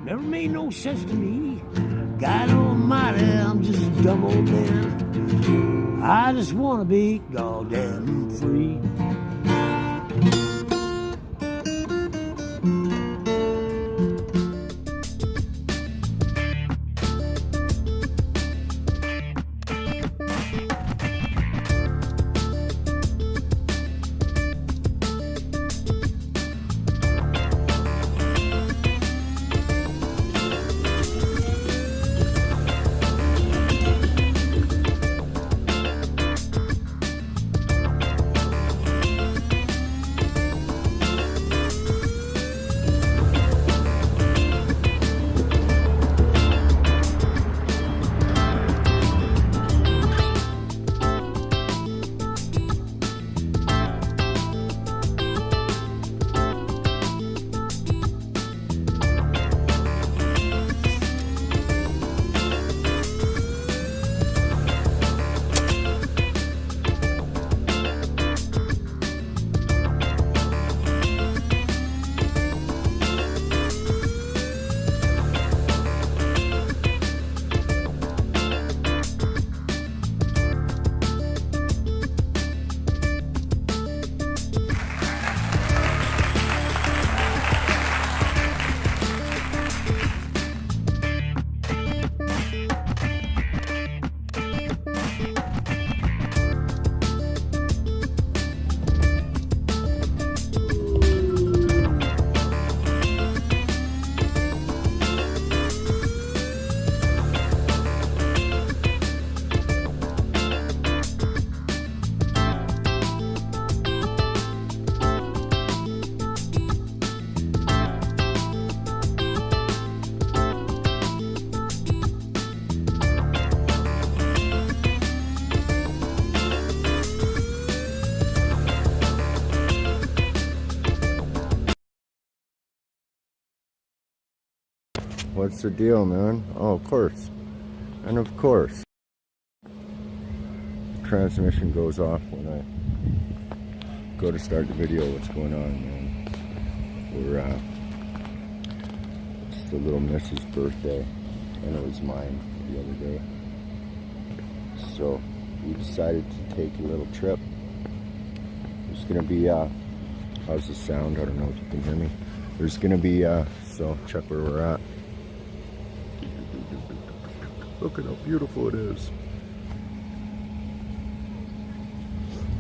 Never made no sense to me. God almighty, I'm just a dumb old man. I just wanna be goddamn free. What's the deal, man? Oh, of course. And of course, the transmission goes off when I go to start the video. What's going on, man? It's the little Miss's birthday, and it was mine the other day. So we decided to take a little trip. There's gonna be, how's the sound? I don't know if you can hear me. There's gonna be, so check where we're at. Look at how beautiful it is.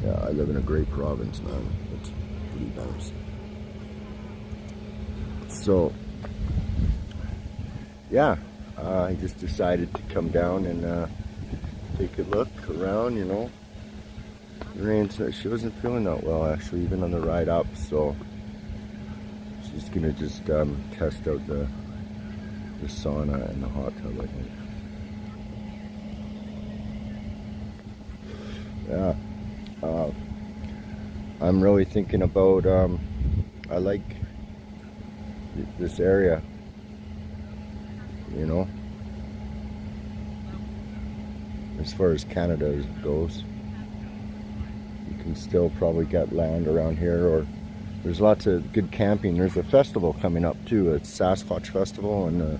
Yeah, I live in a great province, man. It's pretty nice. So, yeah, I just decided to come down and take a look around, you know. She wasn't feeling that well, actually, even on the ride up, so she's gonna just test out the sauna and the hot tub, I think. Yeah, I'm really thinking about, I like this area, you know, as far as Canada goes. You can still probably get land around here, or there's lots of good camping. There's a festival coming up too, it's Sasquatch Festival, and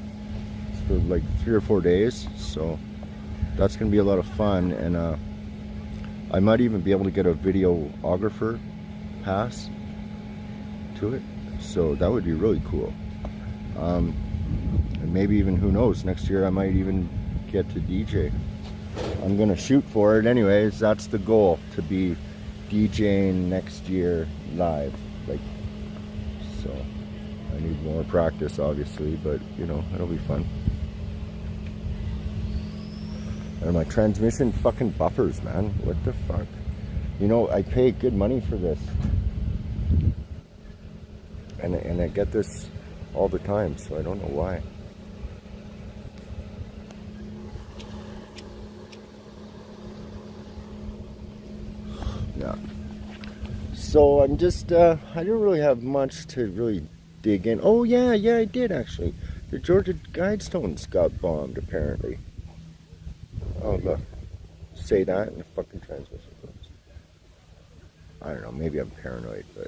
it's for like 3 or 4 days, so that's gonna be a lot of fun. And I might even be able to get a videographer pass to it, so that would be really cool. And maybe even, who knows, next year I might even get to DJ. I'm gonna shoot for it anyways. That's the goal, to be DJing next year live. Like, so I need more practice, obviously, but you know, it'll be fun. And my transmission fucking buffers, man. What the fuck? You know, I pay good money for this. And I get this all the time, so I don't know why. Yeah. So I'm just, I don't really have much to really dig in. Oh yeah, I did actually. The Georgia Guidestones got bombed, apparently. Oh look, say that and the fucking transmission goes. I don't know, maybe I'm paranoid, but...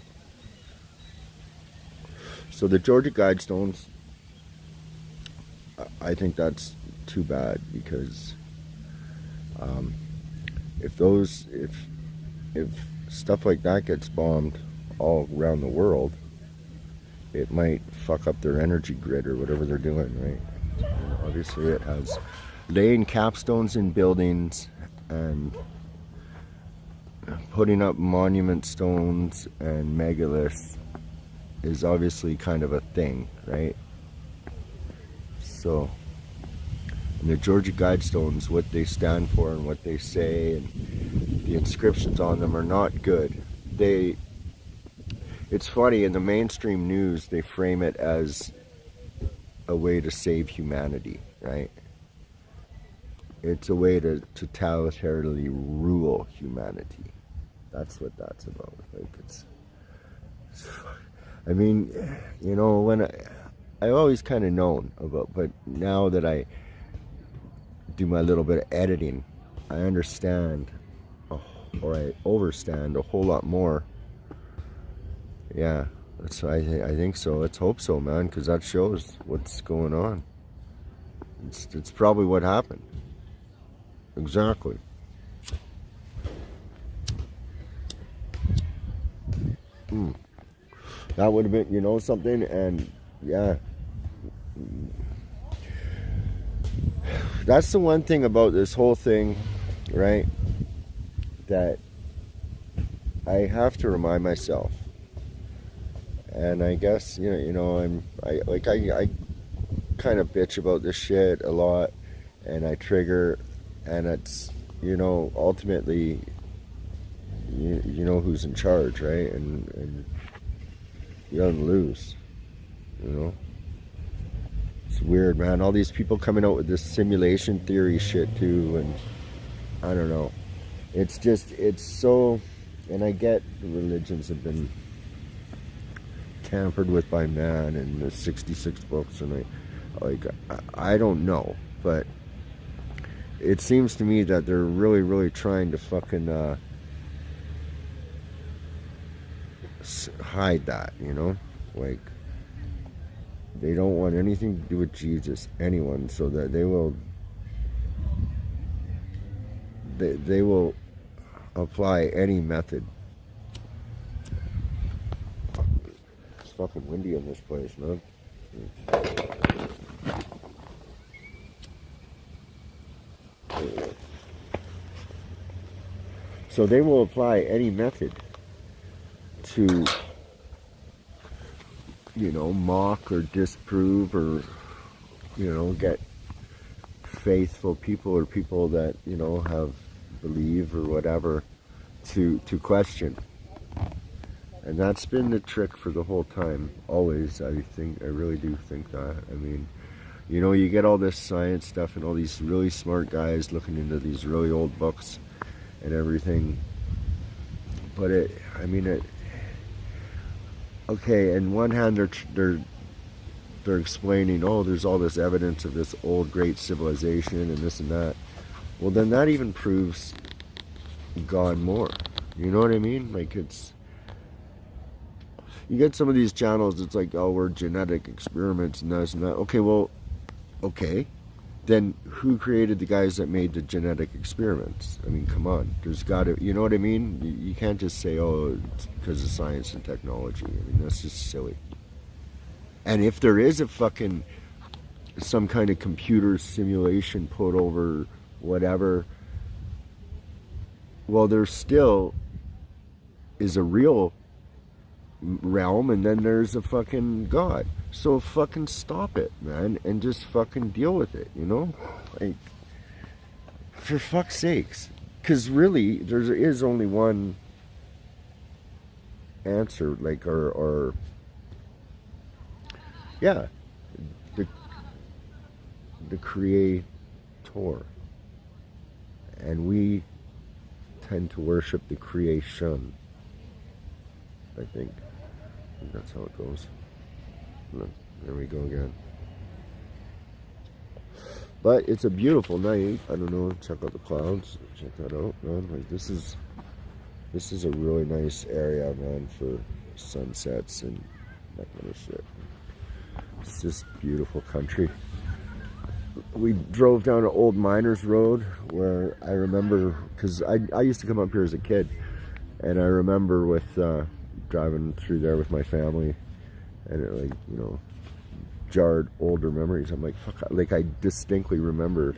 So the Georgia Guidestones I think that's too bad, because if stuff like that gets bombed all around the world, it might fuck up their energy grid or whatever they're doing, right? And obviously it has laying capstones in buildings and putting up monument stones and megaliths is obviously kind of a thing, right? So, and the Georgia Guidestones, what they stand for and what they say, and the inscriptions on them are not good. It's funny, in the mainstream news, they frame it as a way to save humanity, right? It's a way to totalitarily rule humanity. That's what that's about. Like, I mean, you know, when I've always kind of known about, but now that I do my little bit of editing, I understand, or I overstand a whole lot more. Yeah, that's I think so. Let's hope so, man, because that shows what's going on. It's probably what happened. Exactly. That would have been, you know, something, and yeah. That's the one thing about this whole thing, right, that I have to remind myself. And I guess, I kind of bitch about this shit a lot, and I trigger, and it's, you know, ultimately, you know who's in charge, right? And you don't lose, you know? It's weird, man. All these people coming out with this simulation theory shit too, and I don't know. It's just, it's so, and I get the religions have been tampered with by man, and there's 66 books, and I don't know, but it seems to me that they're really, really trying to fucking hide that, you know? Like, they don't want anything to do with Jesus, anyone, so that they will apply any method. It's fucking windy in this place, man. So they will apply any method to, you know, mock or disprove, or, you know, get faithful people or people that, you know, have believe or whatever to question. And that's been the trick for the whole time, always. I really do think that. I mean, you know, you get all this science stuff and all these really smart guys looking into these really old books and everything, but okay, on one hand they're explaining, oh, there's all this evidence of this old great civilization and this and that. Well, then that even proves God more. You know what I mean? Like, it's, you get some of these channels, it's like, oh, we're genetic experiments and this and that. Okay, well, okay. Then who created the guys that made the genetic experiments? I mean, come on. There's got to, you know what I mean? You can't just say, oh, it's because of science and technology. I mean, that's just silly. And if there is a fucking, some kind of computer simulation put over whatever, well, there still is a real realm, and then there's a fucking God. So fucking stop it, man, and just fucking deal with it, you know? Like, for fuck's sakes. Because really, there is only one answer, like, or yeah, the creator. And we tend to worship the creation, I think. That's how it goes. There we go again. But it's a beautiful night. I don't know. Check out the clouds. Check that out, man. Like, this is a really nice area, man, for sunsets and that kind of shit. It's just beautiful country. we drove down an old miners road where I remember, because I used to come up here as a kid, and I remember with driving through there with my family, and it, like, you know, jarred older memories. I'm like, fuck, like I distinctly remember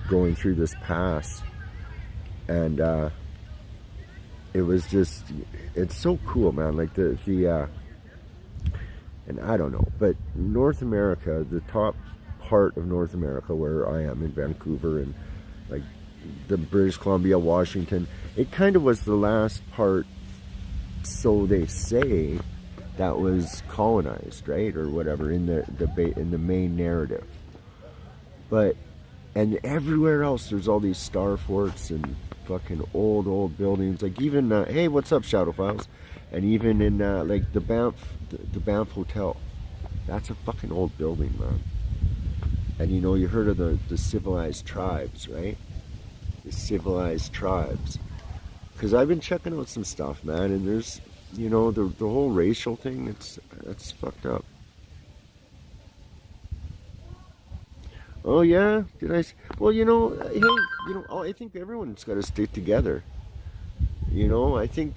going through this pass, and it was just, it's so cool, man. Like the and I don't know, but North America, the top part of North America where I am in Vancouver and like the British Columbia, Washington, it kind of was the last part, so they say, that was colonized, right, or whatever, in the main narrative. But and everywhere else, there's all these star forts and fucking old buildings. Like even hey, what's up, Shadow Files? And even in like the Banff Hotel, that's a fucking old building, man. And you know, you heard of the civilized tribes, right? The civilized tribes. Because I've been checking out some stuff, man, and there's, you know, the whole racial thing, that's fucked up. Oh yeah, well, you know, hey, you know, I think everyone's got to stick together. You know, I think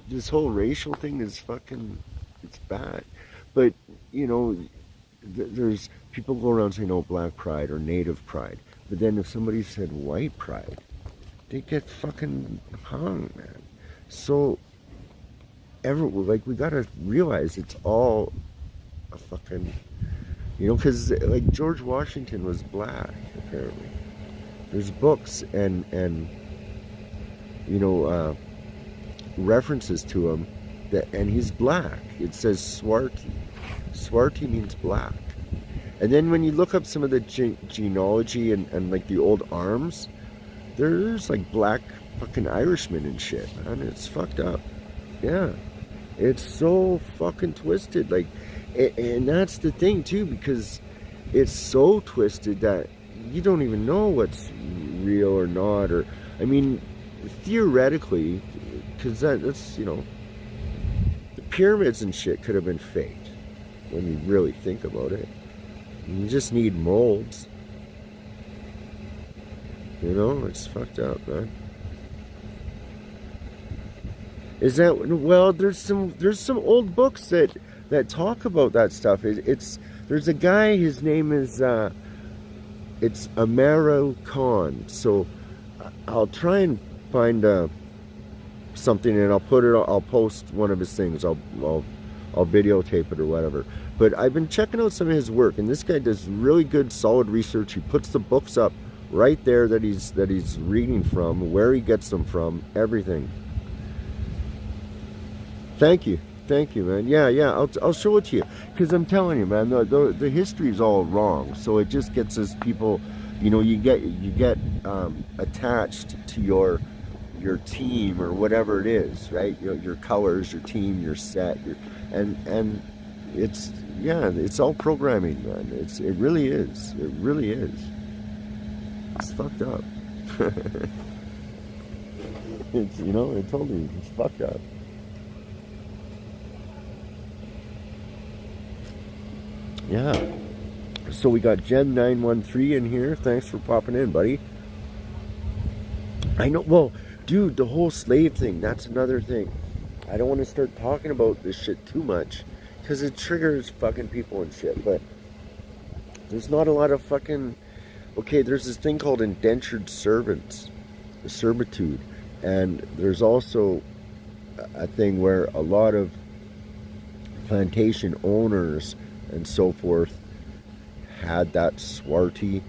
this whole racial thing is fucking, it's bad. But, you know, there's people go around saying, oh, black pride or native pride. But then if somebody said white pride, they get fucking hung, man. So, like, we gotta realize it's all a fucking, you know, because like George Washington was black, apparently. There's books and you know, references to him and he's black. It says Swarty. Swarty means black. And then when you look up some of the genealogy and like the old arms, there's like black fucking Irishmen and shit, man. It's fucked up. Yeah. It's so fucking twisted. Like, and that's the thing too, because it's so twisted that you don't even know what's real or not. Or, I mean, theoretically, because that's, you know, the pyramids and shit could have been faked when you really think about it. You just need molds. You know, it's fucked up, man. Is that, well, there's some old books that talk about that stuff. There's a guy, his name is it's Amaro Khan. So I'll try and find something, and I'll post one of his things. I'll videotape it or whatever. But I've been checking out some of his work, and this guy does really good, solid research. He puts the books up right there that he's reading from, where he gets them from, everything. Thank you, man. Yeah. I'll show it to you, because I'm telling you, man, the history is all wrong. So it just gets us people, you know, you get attached to your team or whatever it is, right? Your colors, your team, your set, and it's, yeah, it's all programming, man. It really is. It really is. It's fucked up. It's, you know, I told you, it's fucked up. Yeah. So we got Gen 913 in here. Thanks for popping in, buddy. I know, well, dude, the whole slave thing, that's another thing. I don't want to start talking about this shit too much, because it triggers fucking people and shit, but there's not a lot of fucking, okay, there's this thing called indentured servants, servitude, and there's also a thing where a lot of plantation owners and so forth had that swarty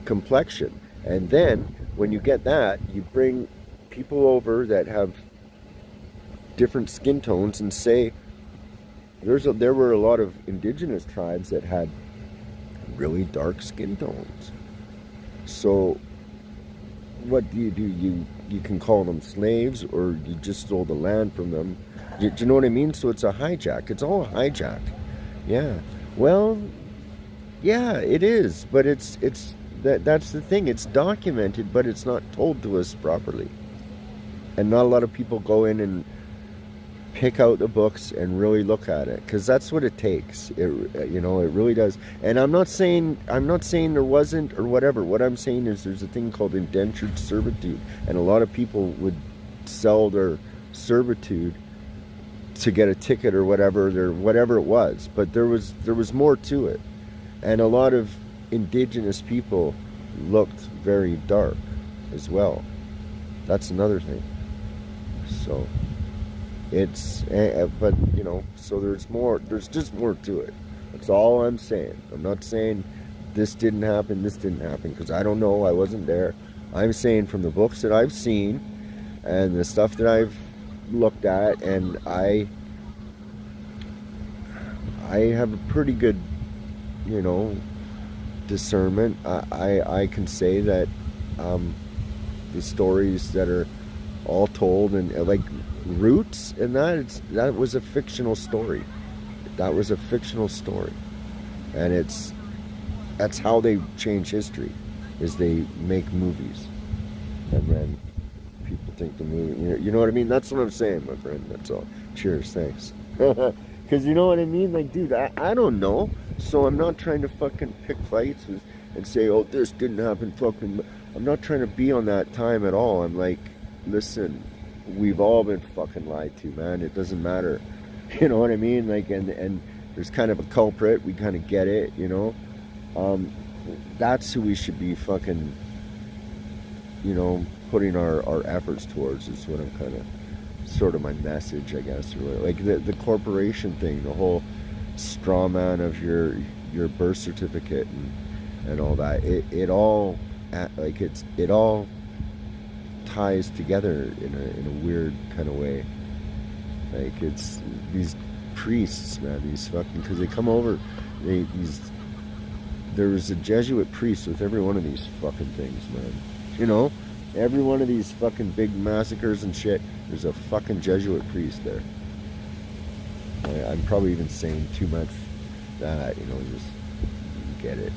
complexion. And then when you get that, you bring people over that have different skin tones and say there were a lot of indigenous tribes that had really dark skin tones. So what do? You can call them slaves, or you just stole the land from them. Do you know what I mean? So it's a hijack. It's all a hijack. Yeah. Well, yeah, it is. But that's the thing. It's documented, but it's not told to us properly. And not a lot of people go in and pick out the books and really look at it, because that's what it takes. It really does. And I'm not saying there wasn't or whatever. What I'm saying is there's a thing called indentured servitude, and a lot of people would sell their servitude to get a ticket or whatever it was. But there was more to it, and a lot of indigenous people looked very dark as well. That's another thing. So it's, but so there's just more to it. That's all I'm saying. I'm not saying this didn't happen, because I don't know, I wasn't there. I'm saying from the books that I've seen and the stuff that I've looked at, and I have a pretty good, discernment. I can say that the stories that are all told, and like Roots, and that was a fictional story. That was a fictional story, and that's how they change history, is they make movies, and then people think the movie. You know what I mean? That's what I'm saying, my friend. That's all. Cheers, thanks. Because you know what I mean? Like, dude, I don't know. So I'm not trying to fucking pick fights and say, oh, this didn't happen. Fucking, I'm not trying to be on that time at all. I'm like, listen, we've all been fucking lied to, man. It doesn't matter. You know what I mean? Like, and there's kind of a culprit. We kind of get it, That's who we should be fucking, putting our efforts towards, is what I'm kind of, sort of my message, I guess. Really. Like the corporation thing, the whole straw man of your birth certificate and all that. It all ties together in a weird kind of way. Like, it's these priests, man, these fucking, because they come over, there was a Jesuit priest with every one of these fucking things, man. Every one of these fucking big massacres and shit, there's a fucking Jesuit priest there. I'm probably even saying too much that, just get it.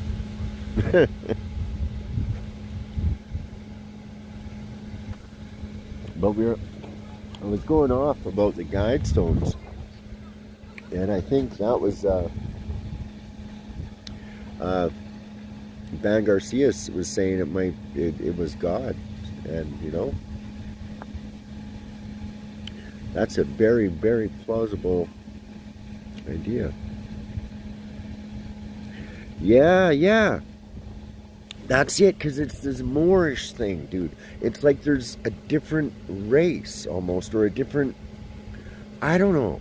But I was going off about the guidestones, and I think that was Van Garcia was saying it was God, and that's a very, very plausible idea. Yeah. That's it, because it's this Moorish thing, dude. It's like there's a different race, almost, or a different, I don't know.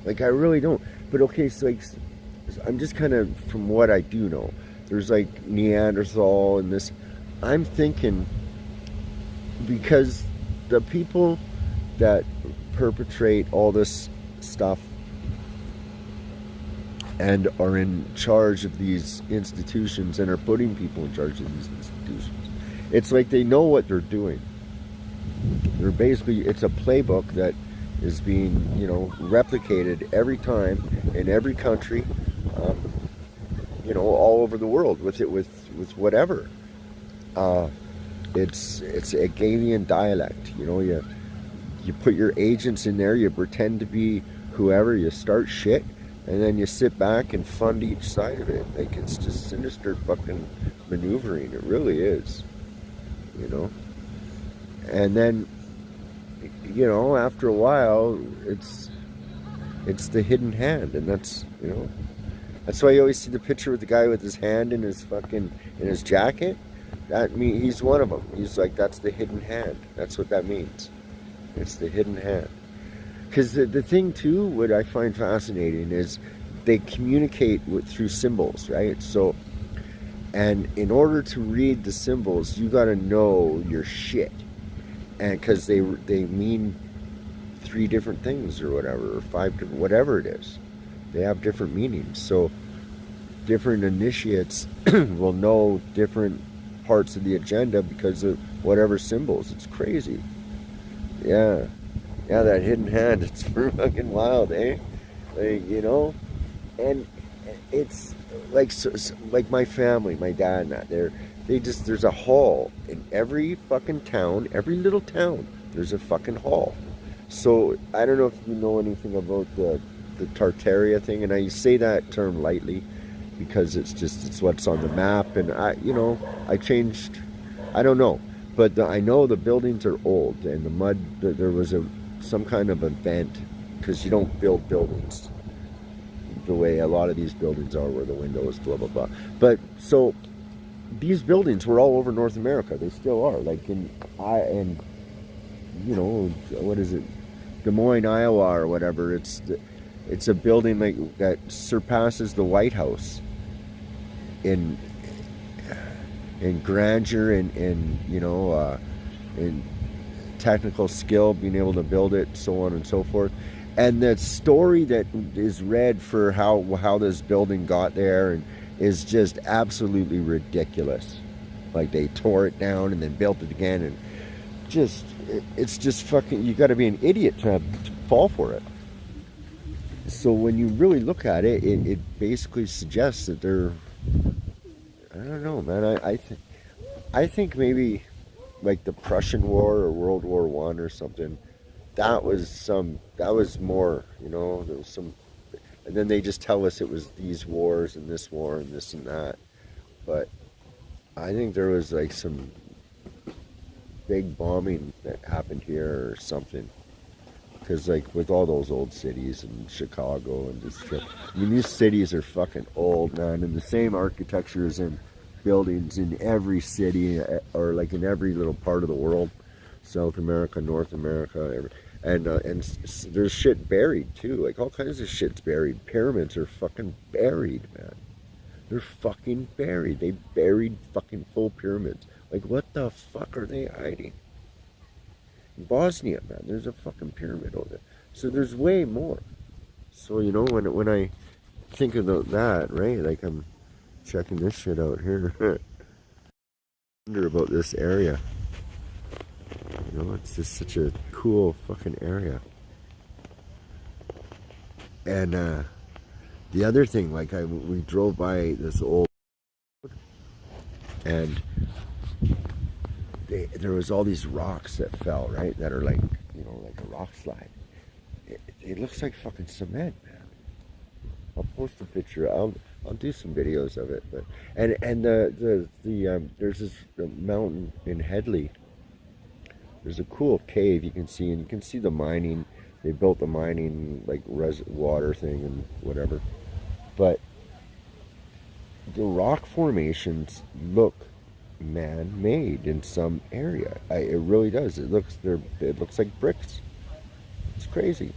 Like, I really don't. But okay, so like, I'm just kind of, from what I do know, there's like Neanderthal and this. I'm thinking, because the people that perpetrate all this stuff and are in charge of these institutions and are putting people in charge of these institutions, it's like they know what they're doing. They're basically, it's a playbook that is being, replicated every time in every country, all over the world with whatever. It's a Galian dialect. You put your agents in there, you pretend to be whoever, you start shit, and then you sit back and fund each side of it. Like, it's just sinister fucking maneuvering. It really is. And then, after a while, it's the hidden hand, and that's why you always see the picture with the guy with his hand in his jacket. That means he's one of them. He's like, that's the hidden hand. That's what that means. It's the hidden hand. Because the thing too, what I find fascinating is they communicate through symbols, right? So, and in order to read the symbols, you got to know your shit, and because they mean 3 different things or whatever, or 5 different, whatever it is, they have different meanings. So, different initiates will know different parts of the agenda because of whatever symbols. It's crazy. Yeah, that hidden hand, it's fucking wild, eh? Like, and it's like, so, like my family, my dad and that, there's a hall in every fucking town, every little town, there's a fucking hall. So I don't know if you know anything about the Tartaria thing, and I say that term lightly because it's what's on the map, and I changed. I don't know, but I know the buildings are old, and the mud. There was some kind of event because you don't build buildings the way a lot of these buildings are, where the windows, blah blah blah. But so these buildings were all over North America. They still are. Like what is it, Des Moines, Iowa, or whatever. It's a building like that surpasses the White House in grandeur and in technical skill, being able to build it, so on and so forth. And the story that is read for how this building got there and is just absolutely ridiculous. Like they tore it down and then built it again, and it's just fucking. You got to be an idiot to fall for it. So when you really look at it, it basically suggests that they're. I don't know, man. I think maybe like the Prussian War or World War One or something. That was more, there was some, and then they just tell us it was these wars and this war and this and that. But I think there was like some big bombing that happened here or something. Because like with all those old cities in Chicago and just, these cities are fucking old, man, and the same architecture is in buildings in every city or like in every little part of the world, South America, North America, and there's shit buried too, like all kinds of shit's buried. Pyramids are fucking buried, man. They're fucking buried. They buried fucking full pyramids. Like what the fuck are they hiding? In Bosnia, man, there's a fucking pyramid over there. So there's way more. So when I think about that, right? Like I'm checking this shit out here. I wonder about this area. It's just such a cool fucking area. And the other thing, like we drove by this old, and there was all these rocks that fell, right? That are like, like a rock slide. It looks like fucking cement, man. I'll post a picture. I'll do some videos of it. But and there's this mountain in Headley. There's a cool cave you can see, and you can see the mining. They built the mining like water thing and whatever. But the rock formations look man-made in some area. It really does. It looks like bricks. It's crazy.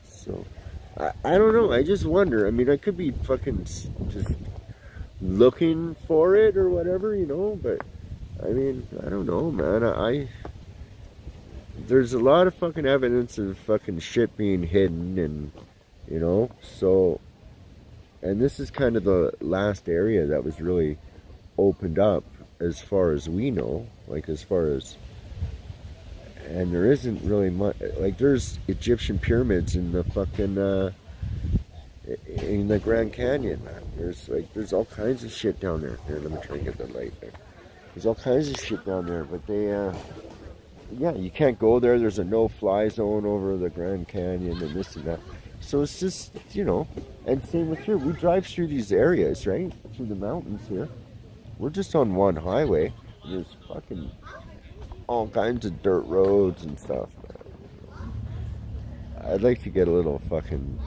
So I don't know. I just wonder. I mean, I could be fucking just looking for it or whatever, but I mean, I don't know, man. There's a lot of fucking evidence of fucking shit being hidden, and so, and this is kind of the last area that was really opened up as far as we know, like as far as, and there isn't really much, like there's Egyptian pyramids in the fucking in the Grand Canyon, man. There's all kinds of shit down there. Here, let me try and get the light there. There's all kinds of shit down there, but you can't go there. There's a no-fly zone over the Grand Canyon and this and that. So it's just, and same with here. We drive through these areas, right? Through the mountains here. We're just on one highway. There's fucking all kinds of dirt roads and stuff, man. I'd like to get a little fucking...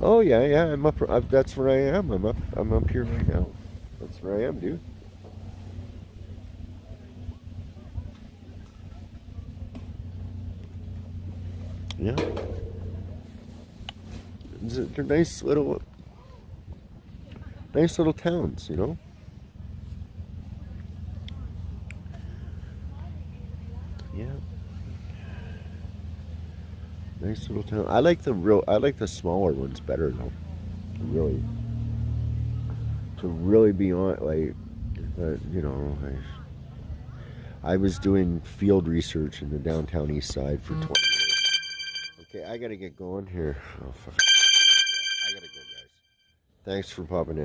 Oh, yeah, I'm up. That's where I am. I'm up here right now. That's where I am, dude. Yeah. They're nice little towns, Yeah. Nice little town. I like the smaller ones better though. Really. To really be on, like, I was doing field research in the downtown east side for 20 years. Okay, I gotta get going here. Oh, fuck. Yeah, I gotta go, guys. Thanks for popping in.